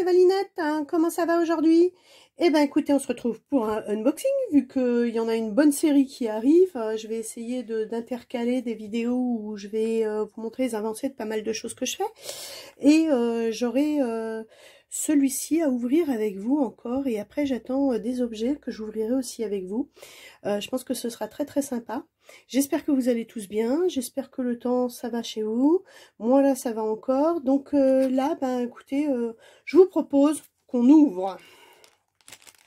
les Valinettes, hein, comment ça va aujourd'hui? Eh ben écoutez, on se retrouve pour un unboxing, vu qu'il y en a une bonne série qui arrive. Je vais essayer d'intercaler des vidéos où je vais vous montrer les avancées de pas mal de choses que je fais. Et j'aurai celui-ci à ouvrir avec vous encore. Et après, j'attends des objets que j'ouvrirai aussi avec vous. Je pense que ce sera très très sympa. J'espère que vous allez tous bien, j'espère que le temps ça va chez vous, moi là ça va encore, donc là ben écoutez, je vous propose qu'on ouvre.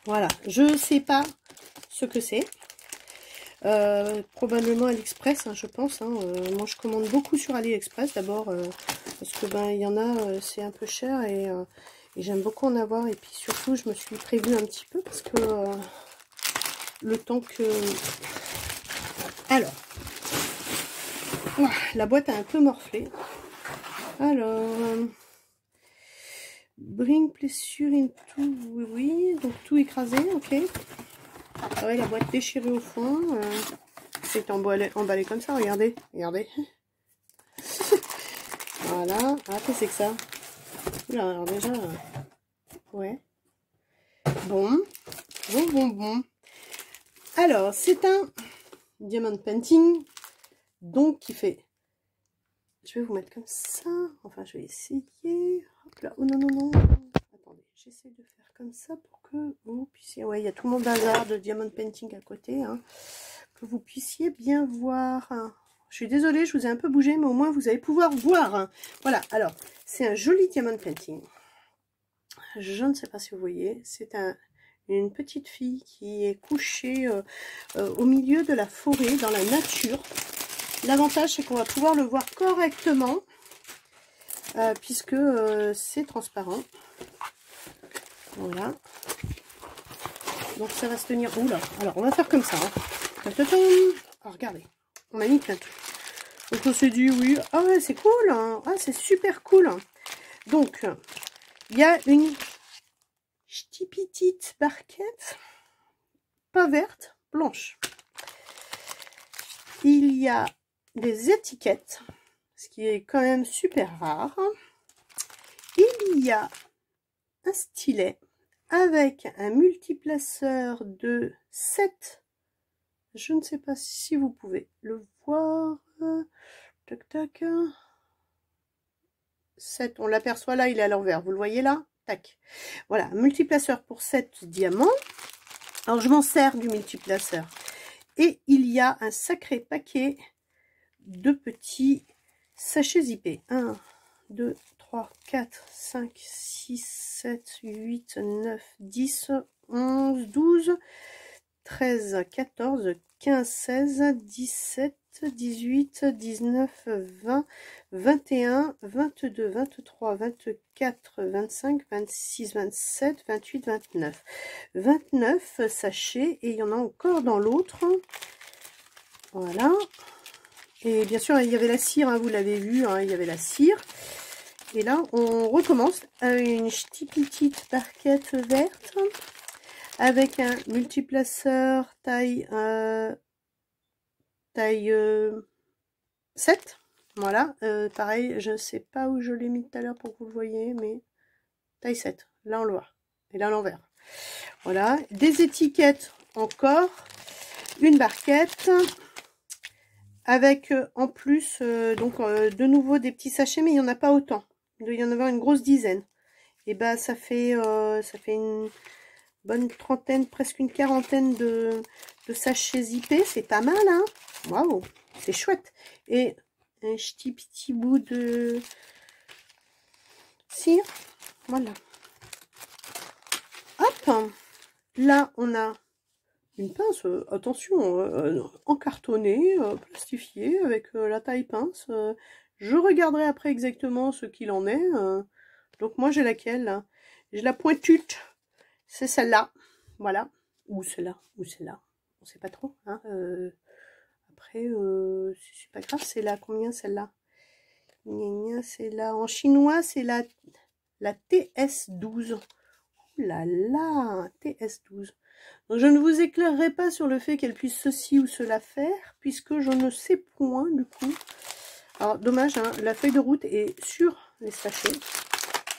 Voilà, je sais pas ce que c'est, probablement AliExpress, hein, je pense, hein. Moi je commande beaucoup sur AliExpress d'abord, parce que ben il y en a, c'est un peu cher et j'aime beaucoup en avoir, et puis surtout je me suis prévue un petit peu parce que le temps que... Alors, la boîte a un peu morflé. Alors, bring pleasure into, oui, donc tout écrasé, ok. Ah ouais, la boîte déchirée au fond. C'est emballé comme ça, regardez, regardez. Voilà, ah, qu'est-ce que c'est que ça? Oula, alors déjà, ouais. Bon. Alors, c'est un diamond painting, donc qui fait... Je vais vous mettre comme ça. Enfin, je vais essayer. Hop là. Oh non, non, non. Attendez, j'essaie de faire comme ça pour que vous puissiez... Ouais, il y a tout mon bazar de diamond painting à côté. Hein, que vous puissiez bien voir. Je suis désolée, je vous ai un peu bougé, mais au moins vous allez pouvoir voir. Hein. Voilà, alors, c'est un joli diamond painting. Je ne sais pas si vous voyez. C'est une petite fille qui est couchée au milieu de la forêt, dans la nature. L'avantage, c'est qu'on va pouvoir le voir correctement, puisque c'est transparent. Voilà. Donc ça va se tenir. Oula. Alors on va faire comme ça. Hein. Alors regardez, on a mis plein de trucs. Donc on s'est dit oui. Ah ouais, c'est cool. Hein. Ah, c'est super cool. Donc il y a une petite barquette, pas verte, blanche. Il y a des étiquettes, ce qui est quand même super rare. Il y a un stylet avec un multiplaceur de 7. Je ne sais pas si vous pouvez le voir. Tac, tac. 7, on l'aperçoit là, il est à l'envers. Vous le voyez là? Tac. Voilà, multiplaceur pour 7 diamants. Alors, je m'en sers du multiplaceur. Et il y a un sacré paquet de petits sachets zippés. 1, 2, 3, 4, 5, 6, 7, 8, 9, 10, 11, 12, 13, 14, 15, 16, 17, 18, 19, 20, 21, 22, 23, 24, 25, 26, 27, 28, 29. 29 sachets, et il y en a encore dans l'autre. Voilà. Et bien sûr, il y avait la cire, hein, vous l'avez vu, hein, il y avait la cire. Et là, on recommence à une petite barquette verte avec un multiplaceur taille 7. Voilà, pareil, je ne sais pas où je l'ai mis tout à l'heure pour que vous le voyez, mais taille 7. Là, on le voit. Et là, à l'envers. Voilà, des étiquettes encore, une barquette. Avec en plus, donc de nouveau des petits sachets, mais il n'y en a pas autant. Il doit y en avoir une grosse dizaine. Et bah ça fait une bonne trentaine, presque une quarantaine de sachets zippés. C'est pas mal, hein. Waouh, c'est chouette. Et un petit bout de cire. Voilà. Hop. Là, on a une pince, attention, encartonnée, plastifiée, avec la taille pince. Je regarderai après exactement ce qu'il en est. Donc moi j'ai laquelle? J'ai la pointute. C'est celle-là. Voilà. Ou celle-là. Ou celle-là. On sait pas trop. Hein. Après, c'est pas grave. C'est la combien celle-là? C'est là. En chinois, c'est la TS12. Ouh là là, TS12. Donc, je ne vous éclairerai pas sur le fait qu'elle puisse ceci ou cela faire, puisque je ne sais point du coup. Alors, dommage, hein, la feuille de route est sur les sachets.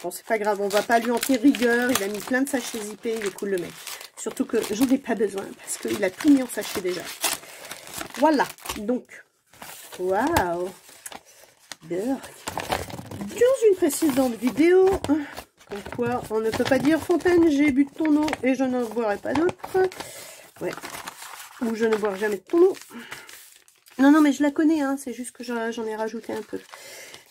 Bon, c'est pas grave, on va pas lui en tenir rigueur. Il a mis plein de sachets zippés, il est cool le mec. Surtout que j'en ai pas besoin parce qu'il a tout mis en sachet déjà. Voilà, donc, waouh, dans une précédente vidéo, comme quoi on ne peut pas dire Fontaine, j'ai bu de ton eau et je n'en boirai pas d'autre. Ouais, ou je ne boirai jamais de ton eau. Non, non, mais je la connais, hein, c'est juste que j'en ai rajouté un peu.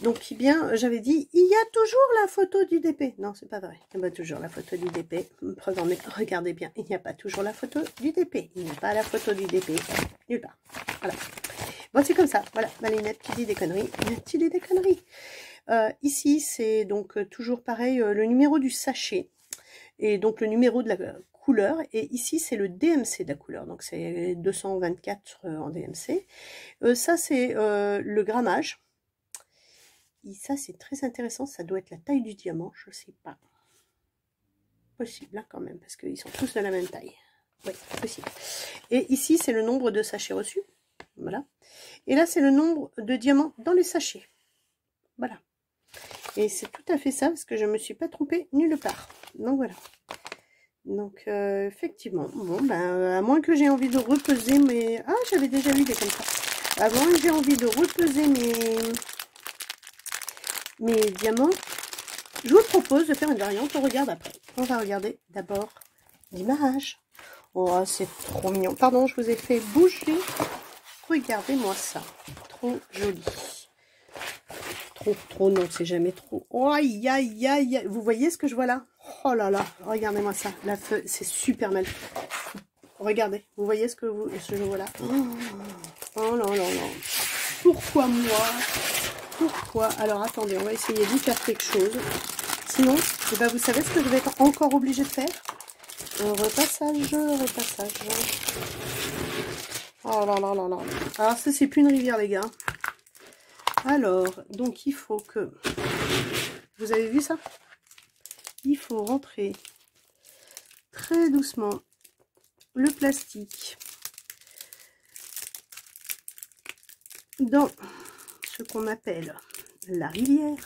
Donc, eh bien, j'avais dit, il y a toujours la photo du DP. Non, c'est pas vrai. Il n'y a pas toujours la photo du DP. Preuve en est, regardez bien, il n'y a pas toujours la photo du DP. Il n'y a pas la photo du DP. Nulle part. Voilà. Bon, c'est comme ça. Voilà, Malinette, tu dis des conneries. Tu dis des conneries. Ici, c'est donc toujours pareil, le numéro du sachet. Et donc, le numéro de la couleur. Et ici, c'est le DMC de la couleur. Donc, c'est 224 en DMC. Ça, c'est le grammage. Et ça, c'est très intéressant. Ça doit être la taille du diamant. Je ne sais pas. Possible, hein, quand même, parce qu'ils sont tous de la même taille. Oui, possible. Et ici, c'est le nombre de sachets reçus. Voilà. Et là, c'est le nombre de diamants dans les sachets. Voilà. Et c'est tout à fait ça, parce que je ne me suis pas trompée nulle part. Donc, voilà. Donc, effectivement. Bon, ben, à moins que j'ai envie de repeser mes... Ah, j'avais déjà vu des comme ça. Avant que j'ai envie de repeser mes diamants, je vous propose de faire une variante. On regarde après. On va regarder d'abord l'image. Oh, c'est trop mignon. Pardon, je vous ai fait bouger. Regardez-moi ça. Trop joli. Trop, non, c'est jamais trop. Oh, aïe, aïe, aïe. Vous voyez ce que je vois là? Oh là là, regardez-moi ça. La feuille, c'est super mal. Regardez, vous voyez ce que je vois là? Oh là là là. Pourquoi moi? Pourquoi? Alors attendez, on va essayer d'y faire quelque chose. Sinon, eh ben, vous savez ce que je vais être encore obligée de faire? Repassage. Oh là là là là. Alors ça, c'est plus une rivière, les gars. Alors, donc il faut que... Vous avez vu ça? Il faut rentrer très doucement le plastique dans ce qu'on appelle la rivière.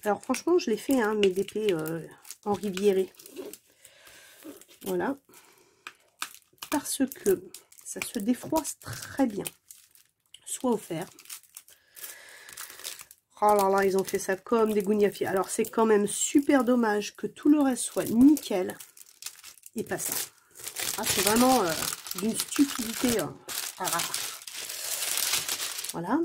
Alors franchement, je l'ai fait, hein, mes DP en riviéré. Voilà. Parce que ça se défroisse très bien. Soit au fer. Oh là là, ils ont fait ça comme des gougnafiers. Alors c'est quand même super dommage que tout le reste soit nickel. Et pas ça. Ah, c'est vraiment d'une stupidité. Voilà.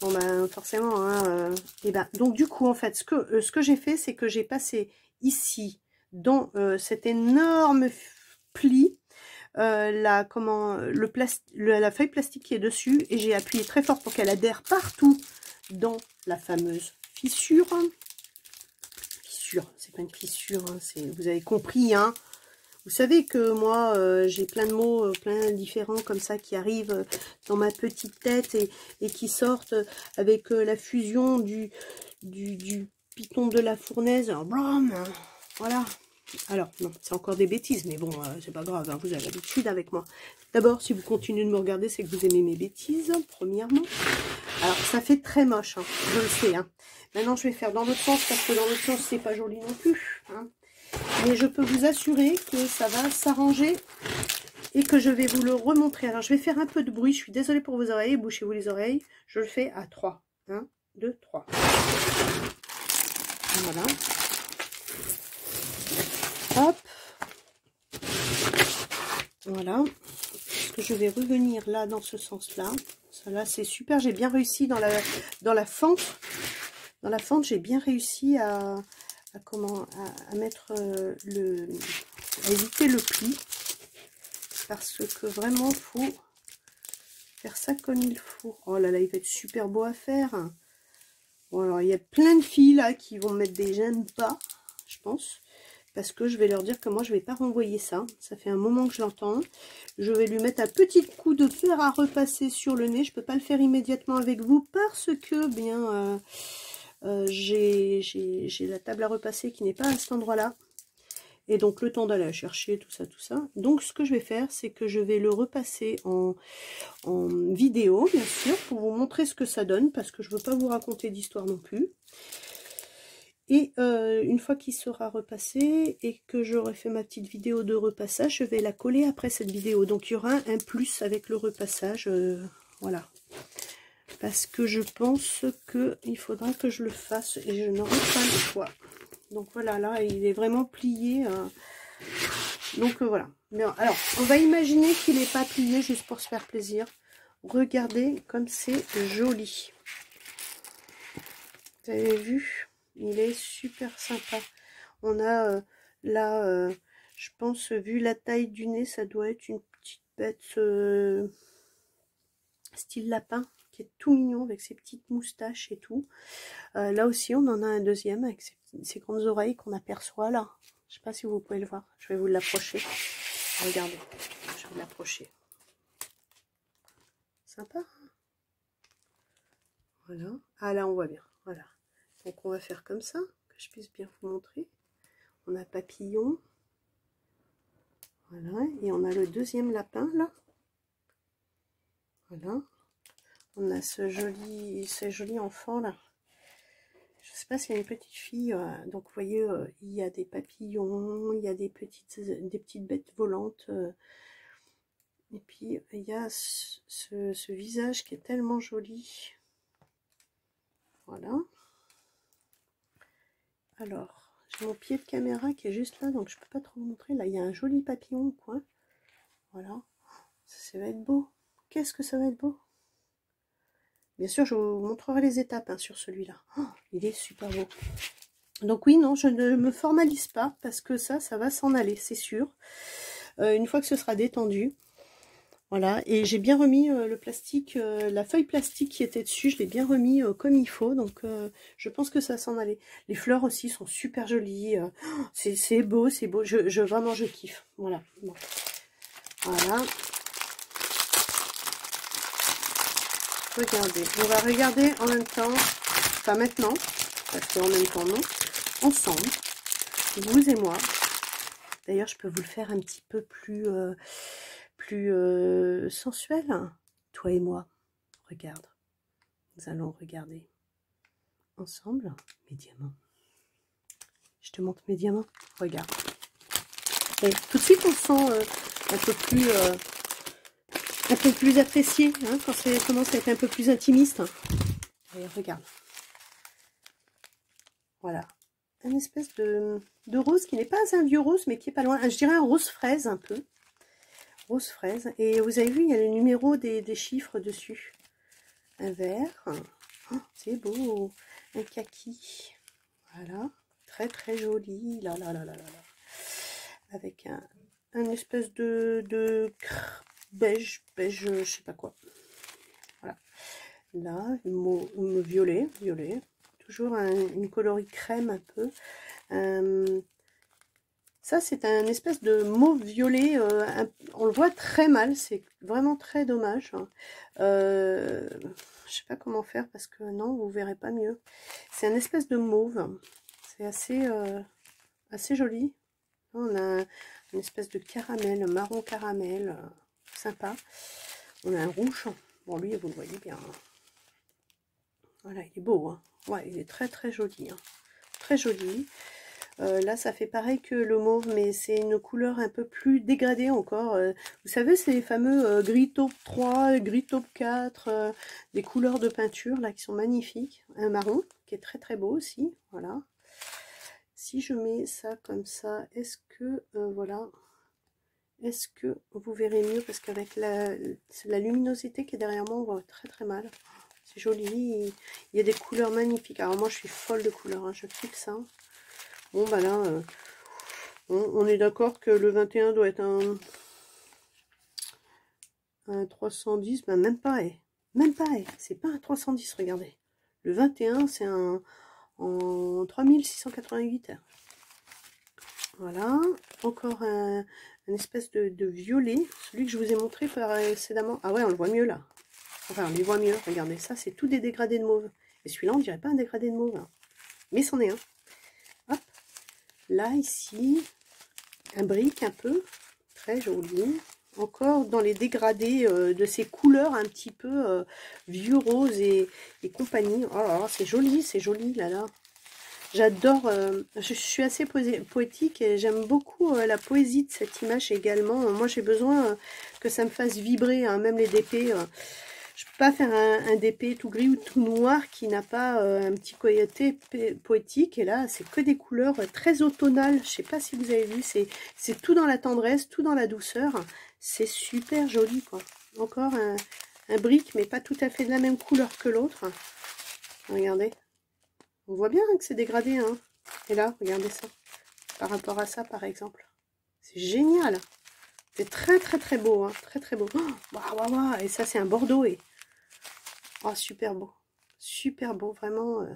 Bon ben forcément, hein, et ben donc du coup en fait ce que j'ai fait, c'est que j'ai passé ici dans cet énorme pli la feuille plastique qui est dessus, et j'ai appuyé très fort pour qu'elle adhère partout dans la fameuse fissure. C'est pas une fissure, hein, vous avez compris, hein. Vous savez que moi, j'ai plein de mots, plein différents comme ça qui arrivent dans ma petite tête et qui sortent avec la fusion du piton de la fournaise. Blam, voilà. Alors, non, c'est encore des bêtises, mais bon, c'est pas grave, hein, vous avez l'habitude avec moi. D'abord, si vous continuez de me regarder, c'est que vous aimez mes bêtises, premièrement. Alors, ça fait très moche, hein, je le sais. Hein. Maintenant, je vais faire dans l'autre sens, parce que dans l'autre sens, c'est pas joli non plus. Hein. Mais je peux vous assurer que ça va s'arranger et que je vais vous le remontrer. Alors, je vais faire un peu de bruit. Je suis désolée pour vos oreilles. Bouchez-vous les oreilles. Je le fais à 3. 1, 2, 3. Voilà. Hop. Voilà. Est-ce que je vais revenir là, dans ce sens-là? Ça, là, c'est super. J'ai bien réussi dans la fente. Dans la fente, j'ai bien réussi à mettre à éviter le pli, parce que vraiment faut faire ça comme il faut. Oh là là, il va être super beau à faire. Bon, alors il y a plein de filles là qui vont mettre des j'aime pas, je pense, parce que je vais leur dire que moi je vais pas renvoyer ça. Ça fait un moment que je l'entends. Je vais lui mettre un petit coup de fer à repasser sur le nez. Je peux pas le faire immédiatement avec vous parce que bien j'ai la table à repasser qui n'est pas à cet endroit là, Et donc le temps d'aller chercher tout ça, tout ça. Donc ce que je vais faire, c'est que je vais le repasser en vidéo, bien sûr, pour vous montrer ce que ça donne, parce que je ne veux pas vous raconter d'histoire non plus. Et une fois qu'il sera repassé et que j'aurai fait ma petite vidéo de repassage, je vais la coller après cette vidéo. Donc il y aura un plus avec le repassage, voilà. Parce que je pense qu'il faudra que je le fasse et je n'aurai pas le choix. Donc voilà, là il est vraiment plié. Donc voilà. Mais alors, on va imaginer qu'il n'est pas plié juste pour se faire plaisir. Regardez comme c'est joli. Vous avez vu? Il est super sympa. On a là, je pense, vu la taille du nez, ça doit être une petite bête style lapin, qui est tout mignon avec ses petites moustaches et tout. Là aussi, on en a un deuxième avec ses grandes oreilles qu'on aperçoit là. Je sais pas si vous pouvez le voir. Je vais vous l'approcher. Regardez, je vais l'approcher. Sympa. Voilà. Ah là, on voit bien. Voilà. Donc on va faire comme ça, que je puisse bien vous montrer. On a papillon. Voilà. Et on a le deuxième lapin là. Voilà. On a ce joli enfant là. Je sais pas s'il y a une petite fille. Donc vous voyez, il y a des papillons, il y a des petites bêtes volantes. Et puis il y a ce visage qui est tellement joli. Voilà. Alors, j'ai mon pied de caméra qui est juste là, donc je peux pas trop vous montrer. Là, il y a un joli papillon au coin. Voilà. Ça va être beau. Qu'est-ce que ça va être beau. Bien sûr, je vous montrerai les étapes hein, sur celui-là. Oh, il est super beau. Donc oui, non, je ne me formalise pas parce que ça va s'en aller, c'est sûr. Une fois que ce sera détendu. Voilà, et j'ai bien remis le plastique, la feuille plastique qui était dessus, je l'ai bien remis comme il faut, donc je pense que ça s'en allait. Les fleurs aussi sont super jolies, c'est beau, vraiment je kiffe. Voilà, bon. Voilà. Regardez, on va regarder en même temps, enfin maintenant, parce qu'en même temps non, ensemble, vous et moi. D'ailleurs, je peux vous le faire un petit peu plus sensuel. Toi et moi, regarde. Nous allons regarder ensemble mes diamants. Je te montre mes diamants. Regarde. Et tout de suite, on sent un peu plus apprécié hein, quand ça commence à être un peu plus intimiste. Et regarde. Voilà. Un espèce de rose qui n'est pas un vieux rose, mais qui est pas loin. Je dirais un rose fraise un peu. Rose fraise. Et vous avez vu, il y a le numéro des chiffres dessus. Un vert. Oh, c'est beau. Un kaki. Voilà. Très très joli. Là, là, là, là, là, là. Avec un espèce de beige, je sais pas quoi. Voilà. Là, violet. Toujours une coloris crème un peu. Ça, c'est un espèce de mauve violet. On le voit très mal. C'est vraiment très dommage. Je sais pas comment faire parce que non, vous verrez pas mieux. C'est un espèce de mauve. C'est assez joli. On a une espèce de caramel, marron caramel. Sympa. On a un rouge. Bon, lui, vous le voyez bien. Voilà, il est beau. Hein. Ouais, il est très très joli. Hein. Très joli. Là, ça fait pareil que le mauve, mais c'est une couleur un peu plus dégradée encore. Vous savez, c'est les fameux gris taupe 3, gris taupe 4, des couleurs de peinture là qui sont magnifiques. Un marron qui est très très beau aussi. Voilà. Si je mets ça comme ça, est-ce que voilà, est-ce que vous verrez mieux parce qu'avec la luminosité qui est derrière moi, on voit très très mal. C'est joli. Il y a des couleurs magnifiques. Alors moi, je suis folle de couleurs. Hein. Je kiffe ça. Bon, bah là, on est d'accord que le 21 doit être un 310, bah même pas, même pas, c'est pas un 310, regardez. Le 21, c'est un en 3688. Voilà, encore un espèce de violet, celui que je vous ai montré précédemment. Ah ouais, on le voit mieux là. Enfin, on les voit mieux, regardez, ça c'est tout des dégradés de mauve. Et celui-là, on dirait pas un dégradé de mauve, hein. Mais c'en est un. Hop. Là, ici, un brick un peu, très joli. Encore dans les dégradés de ces couleurs un petit peu vieux rose et compagnie. Oh là là, c'est joli là là. J'adore, je suis assez poétique et j'aime beaucoup la poésie de cette image également. Moi j'ai besoin que ça me fasse vibrer, hein, même les DP. Je peux pas faire un DP tout gris ou tout noir qui n'a pas un petit côté poétique. Et là, c'est que des couleurs très automnales. Je sais pas si vous avez vu, c'est tout dans la tendresse, tout dans la douceur. C'est super joli, quoi. Encore un brick, mais pas tout à fait de la même couleur que l'autre. Regardez. On voit bien que c'est dégradé, hein. Et là, regardez ça. Par rapport à ça, par exemple. C'est génial. C'est très beau, hein. Très beau. Oh, waouh, waouh, waouh. Et ça, c'est un bordeaux. Et... oh, super beau. Super beau, vraiment.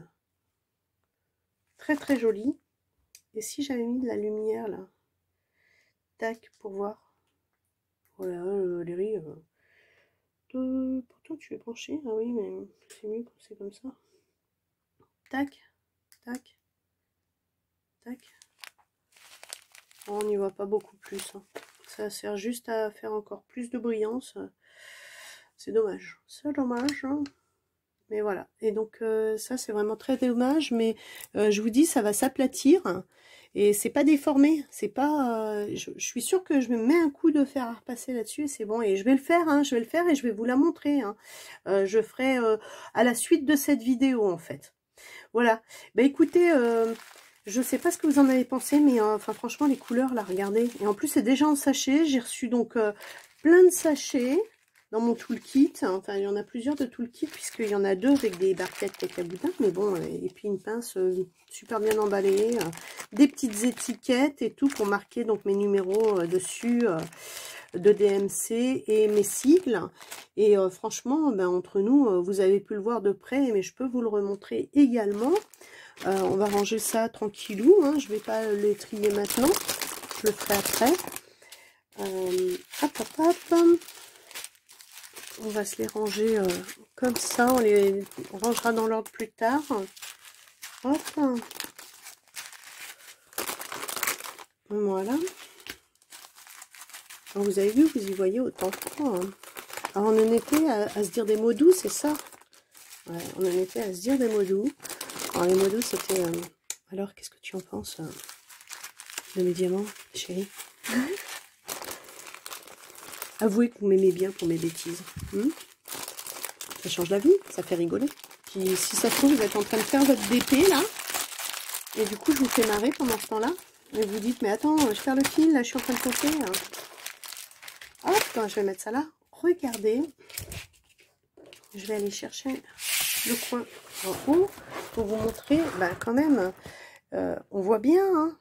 Très joli. Et si j'avais mis de la lumière, là. Tac, pour voir. Voilà, les riz. Pourtant, tu es branché. Ah oui, mais c'est mieux quand c'est comme ça. Tac, tac, tac. Oh, on n'y voit pas beaucoup plus, hein. Ça sert juste à faire encore plus de brillance. C'est dommage. C'est dommage, hein. Mais voilà. Et donc, ça, c'est vraiment très dommage. Mais je vous dis, ça va s'aplatir. Et c'est pas déformé. C'est pas... je suis sûre que je me mets un coup de fer à repasser là-dessus. Et c'est bon. Et je vais le faire, hein. Je vais le faire et je vais vous la montrer, hein. Je ferai à la suite de cette vidéo, en fait. Voilà. Bah écoutez... je sais pas ce que vous en avez pensé, mais enfin franchement les couleurs là, regardez. Et en plus c'est déjà en sachet. J'ai reçu donc plein de sachets dans mon toolkit. Enfin il y en a plusieurs de toolkit puisqu'il y en a deux avec des barquettes avec la boudin. Mais bon, et puis une pince super bien emballée. Des petites étiquettes et tout pour marquer donc mes numéros dessus. De DMC et mes sigles. Et franchement, ben, entre nous, vous avez pu le voir de près, mais je peux vous le remontrer également. On va ranger ça tranquillou, hein. Je vais pas les trier maintenant, je le ferai après. Hop, hop, hop. On va se les ranger comme ça, on les rangera dans l'ordre plus tard. Hop. Voilà. Alors, vous avez vu, vous y voyez autant que moi, hein. Alors on en était à se dire des mots doux, c'est ça? Ouais, on en était à se dire des mots doux. Alors les mots doux, c'était... alors, qu'est-ce que tu en penses de mes diamants, chérie? Avouez que vous m'aimez bien pour mes bêtises. Ça change la vie, ça fait rigoler. Puis si ça se trouve, vous êtes en train de faire votre DP, là. Et du coup, je vous fais marrer pendant ce temps-là. Et vous dites, mais attends, je perds le fil, là, je suis en train de compter. Hop, je vais mettre ça là. Regardez. Je vais aller chercher le coin en haut pour vous montrer, ben, quand même, on voit bien, hein.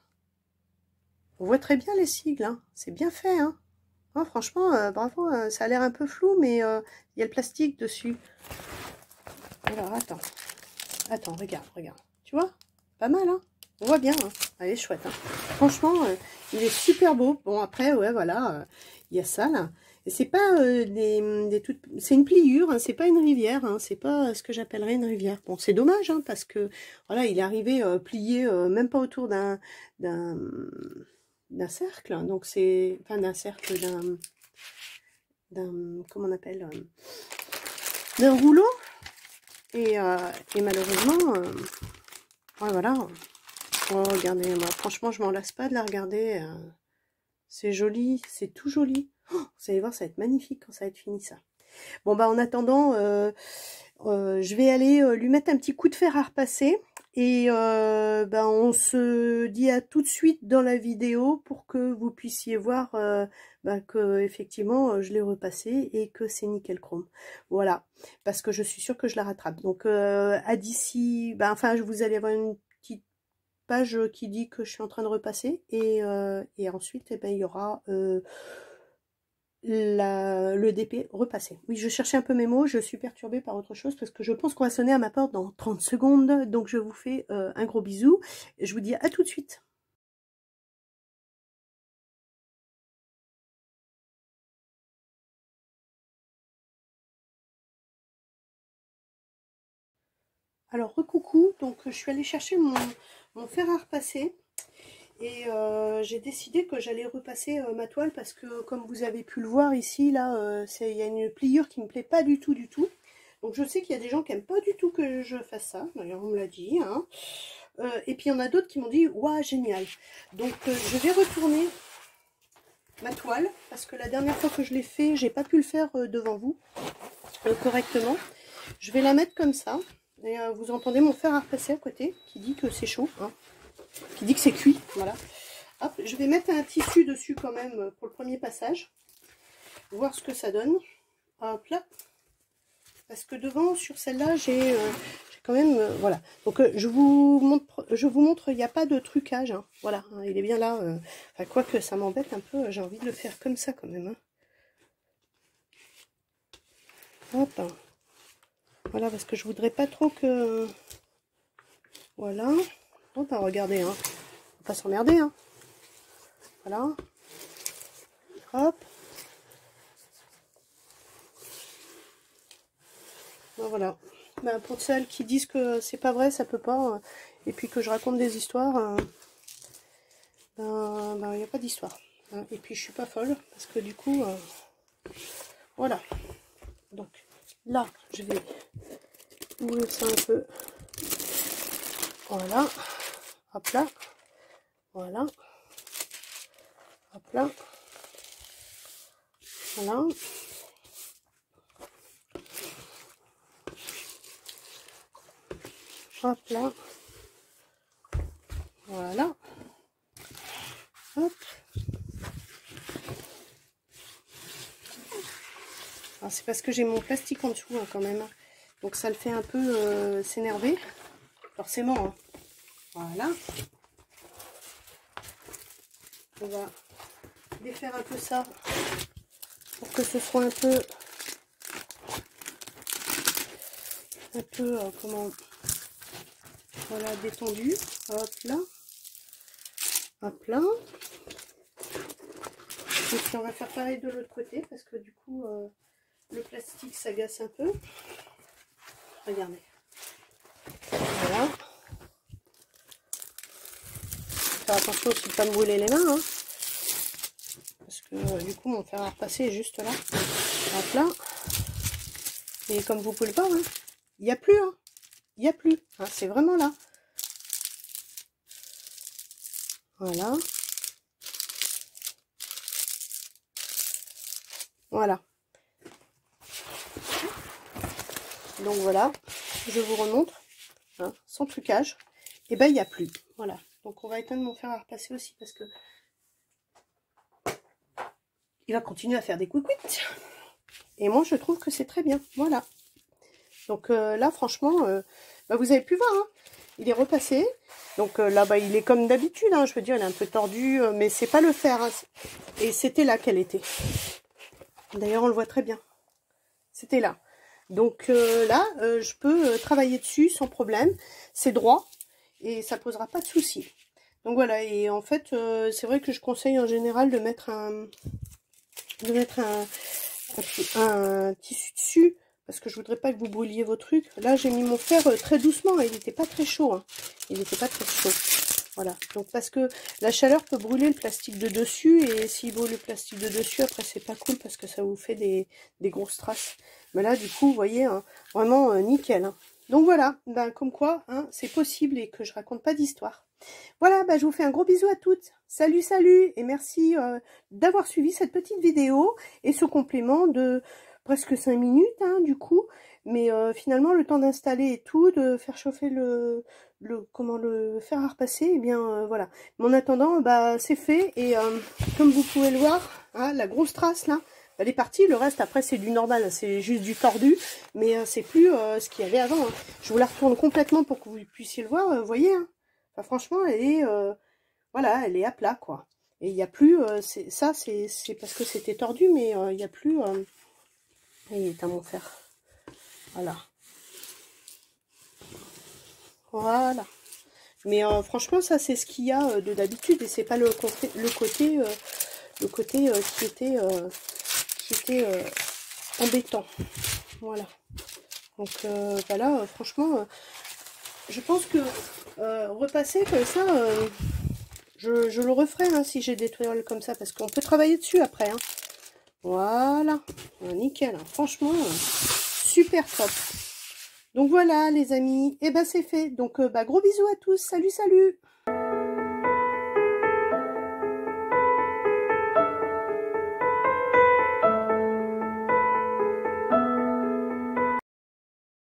On voit très bien les sigles, hein. C'est bien fait, hein. Oh, franchement, bravo, ça a l'air un peu flou, mais il y a le plastique dessus. Alors, attends, regarde. Tu vois? Pas mal, hein. On voit bien, hein. Elle est chouette, hein. Franchement, il est super beau. Bon, après, ouais, voilà, il y a ça, là. Et c'est pas c'est une pliure, hein, c'est pas une rivière, hein, c'est pas ce que j'appellerais une rivière. Bon, c'est dommage, hein, parce que, voilà, il est arrivé plié, même pas autour d'un cercle, donc c'est, enfin d'un cercle, comment on appelle, d'un rouleau, et malheureusement, ouais, voilà. Oh, regardez, moi, franchement, je m'en lasse pas de la regarder, c'est joli, c'est tout joli. Oh, vous allez voir, ça va être magnifique quand ça va être fini, ça. Bon, bah, en attendant, je vais aller lui mettre un petit coup de fer à repasser. Et ben, on se dit à tout de suite dans la vidéo pour que vous puissiez voir ben, que effectivement je l'ai repassé et que c'est nickel chrome. Voilà, parce que je suis sûre que je la rattrape. Donc à d'ici, ben, enfin vous allez avoir une petite page qui dit que je suis en train de repasser et ensuite eh ben, il y aura le DP repassé. Oui, je cherchais un peu mes mots, je suis perturbée par autre chose parce que je pense qu'on va sonner à ma porte dans 30 secondes. Donc je vous fais un gros bisou. Je vous dis à tout de suite. Alors recoucou, donc je suis allée chercher mon fer à repasser. Et j'ai décidé que j'allais repasser ma toile parce que comme vous avez pu le voir ici, là, il y a une pliure qui me plaît pas du tout, du tout. Donc je sais qu'il y a des gens qui n'aiment pas du tout que je fasse ça, d'ailleurs on me l'a dit. Hein. Et puis il y en a d'autres qui m'ont dit, waouh, génial. Donc je vais retourner ma toile parce que la dernière fois que je l'ai fait, j'ai pas pu le faire devant vous correctement. Je vais la mettre comme ça. Et vous entendez mon fer à repasser à côté qui dit que c'est chaud, hein, qui dit que c'est cuit. Voilà. Hop, je vais mettre un tissu dessus quand même pour le premier passage. Voir ce que ça donne. Hop là. Parce que devant, sur celle-là, j'ai quand même... voilà. Donc je vous montre, il n'y a pas de trucage. Hein. Voilà, hein, il est bien là. Enfin, quoique ça m'embête un peu, j'ai envie de le faire comme ça quand même. Hein. Hop. Voilà, parce que je voudrais pas trop que... Voilà. Hop, regardez, hein. On va pas s'emmerder, hein. Voilà. Hop. Ben, voilà. Ben, pour celles qui disent que c'est pas vrai, ça peut pas, et puis que je raconte des histoires, ben, y a pas d'histoire. Hein. Et puis je suis pas folle, parce que du coup, voilà. Donc, là, je vais ouvrir ça un peu. Voilà. Hop là. Voilà. Hop là. Voilà. Hop là. Voilà. Hop. C'est parce que j'ai mon plastique en dessous hein, quand même. Donc ça le fait un peu s'énerver. Forcément. Hein. Voilà. On va défaire un peu ça pour que ce soit un peu comment, voilà, détendu. Hop là. Hop là. Et puis on va faire pareil de l'autre côté parce que du coup le plastique s'agace un peu. Regardez. Voilà. Faire attention aussi de ne pas me brûler les mains. Hein. Parce que du coup mon fer à repasser est juste là. Hop là. Et comme vous pouvez le voir, hein, il n'y a plus. Hein. Il n'y a plus. Hein, c'est vraiment là. Voilà. Voilà. Donc voilà. Je vous remontre. Hein, sans trucage. Et ben il n'y a plus. Voilà. Donc on va éteindre mon fer à repasser aussi parce que il va continuer à faire des couic-couic. Et moi je trouve que c'est très bien. Voilà. Donc là franchement, bah, vous avez pu voir. Hein, il est repassé. Donc là bah il est comme d'habitude. Hein, je veux dire il est un peu tordu. Mais c'est pas le fer. Hein, et c'était là qu'elle était. D'ailleurs on le voit très bien. C'était là. Donc là je peux travailler dessus sans problème. C'est droit. Et ça posera pas de soucis. Donc voilà, et en fait, c'est vrai que je conseille en général de mettre un tissu dessus, parce que je voudrais pas que vous brûliez vos trucs. Là, j'ai mis mon fer très doucement, il n'était pas très chaud. Hein. Il n'était pas très chaud. Voilà, donc parce que la chaleur peut brûler le plastique de dessus, et s'il brûle le plastique de dessus, après c'est pas cool, parce que ça vous fait des grosses traces. Mais là, du coup, vous voyez, hein, vraiment nickel. Hein. Donc voilà, ben, comme quoi, hein, c'est possible et que je raconte pas d'histoire. Voilà, ben, je vous fais un gros bisou à toutes. Salut, salut, et merci d'avoir suivi cette petite vidéo et ce complément de presque 5 minutes, hein, du coup. Mais finalement, le temps d'installer et tout, de faire chauffer le fer à repasser, et bien voilà. Mais en attendant, bah, c'est fait. Et comme vous pouvez le voir, hein, la grosse trace là, elle est partie. Le reste, après, c'est du normal, c'est juste du tordu. Mais c'est plus ce qu'il y avait avant. Hein. Je vous la retourne complètement pour que vous puissiez le voir. Vous voyez, hein. Enfin, franchement, elle est, voilà, elle est à plat, quoi. Et il n'y a plus, ça, c'est parce que c'était tordu, mais il n'y a plus... il est à mon fer. Voilà. Voilà. Mais franchement, ça, c'est ce qu'il y a de d'habitude. Et c'est pas le côté qui était embêtant. Voilà. Donc, voilà, franchement, je pense que repasser comme ça... Je le referai hein, si j'ai des toiles comme ça, parce qu'on peut travailler dessus après. Hein. Voilà, nickel, hein. Franchement, super top. Donc voilà les amis, et ben c'est fait. Donc gros bisous à tous, salut salut.